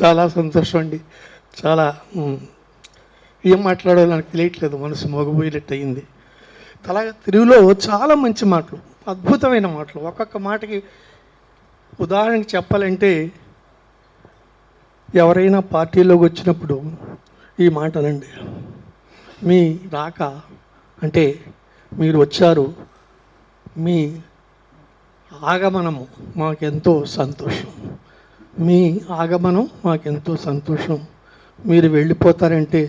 చాలా సంతోషం అండి. చాలా ఏం మాట్లాడాలో నాకు తెలియట్లేదు, మనసు మోగపోయినట్టు అయింది. అలాగే తెలుగులో చాలా మంచి మాటలు, అద్భుతమైన మాటలు. ఒక్కొక్క మాటకి ఉదాహరణకి చెప్పాలంటే, ఎవరైనా పార్టీలోకి వచ్చినప్పుడు ఈ మాటలండి, మీ రాక అంటే మీరు వచ్చారు, మీ ఆగమనము మాకెంతో సంతోషం, మీ ఆగమనం మాకెంతో సంతోషం, మీరు వెళ్ళిపోతారంటే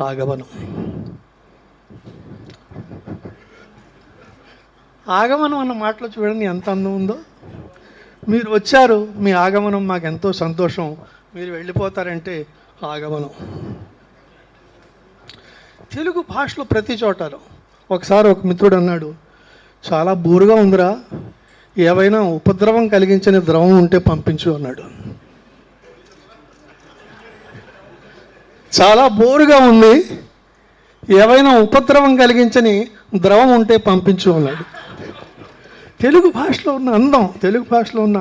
ఆగమనం. ఆగమనం అన్న మాటలో చూడండి ఎంత అందం ఉందో. మీరు వచ్చారు, మీ ఆగమనం మాకెంతో సంతోషం, మీరు వెళ్ళిపోతారంటే ఆగమనం. తెలుగు భాషలో ప్రతి చోటారు. ఒకసారి ఒక మిత్రుడు అన్నాడు, చాలా బోరుగా ఉందిరా, ఏవైనా ఉపద్రవం కలిగించని ద్రవం ఉంటే పంపించు అన్నాడు. చాలా బోరుగా ఉంది, ఏవైనా ఉపద్రవం కలిగించని ద్రవం ఉంటే పంపించు అన్నాడు. తెలుగు భాషలో ఉన్న అందం, తెలుగు భాషలో ఉన్న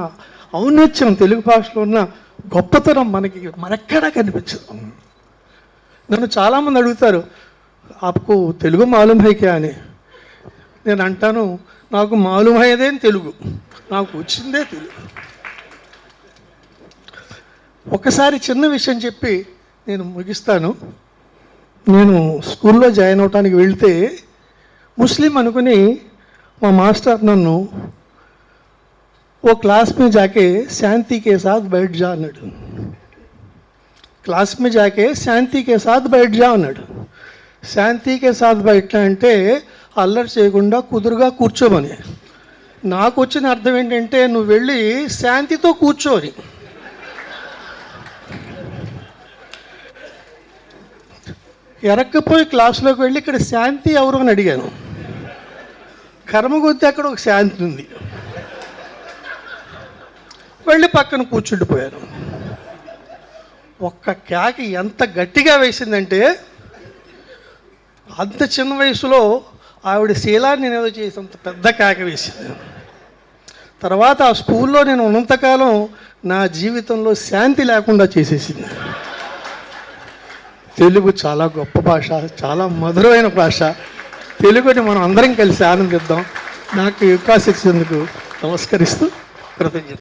ఔన్నత్యం, తెలుగు భాషలో ఉన్న గొప్పతనం మనెక్కడా కనిపించదు. నన్ను చాలామంది అడుగుతారు, ఆప్కు తెలుగు మాలూమ్ హై క్యా అని. నేను అంటాను, నాకు మాలూమ్ అయ్యేదే తెలుగు, నాకు వచ్చిందే తెలుగు. ఒకసారి చిన్న విషయం చెప్పి నేను ముగిస్తాను. నేను స్కూల్లో జాయిన్ అవడానికి వెళ్తే ముస్లిం అనుకుని మా మాస్టర్ నన్ను ఓ క్లాస్ में जाके शांति के साथ बैठ जा అన్నాడు. క్లాస్ में जाके శాంతి के साथ बैठ जा అన్నాడు. శాంతి के साथ बैठना అంటే అల్లరి చేయకుండా కుదురుగా కూర్చోమని. నాకు వచ్చిన అర్థం ఏంటంటే, నువ్వు వెళ్ళి శాంతితో కూర్చోని. ఎరక్కపోయి క్లాసులోకి వెళ్ళి ఇక్కడ శాంతి ఎవరు అని అడిగాను. కర్మ కొద్దీ అక్కడ ఒక శాంతి ఉంది, వెళ్ళి పక్కన కూర్చుండిపోయాను. ఒక్క కేక ఎంత గట్టిగా వేసిందంటే, అంత చిన్న వయసులో ఆవిడ శీలాన్ని నేను ఏదో చేసేంత పెద్ద కేక వేసింది. తర్వాత ఆ స్కూల్లో నేను ఉన్నంతకాలం నా జీవితంలో శాంతి లేకుండా చేసేసింది. తెలుగు చాలా గొప్ప భాష, చాలా మధురమైన భాష. తెలుగుని మనం అందరం కలిసి ఆనందిద్దాం. నాకు అవకాశం ఇచ్చినందుకు నమస్కరిస్తూ కృతజ్ఞత.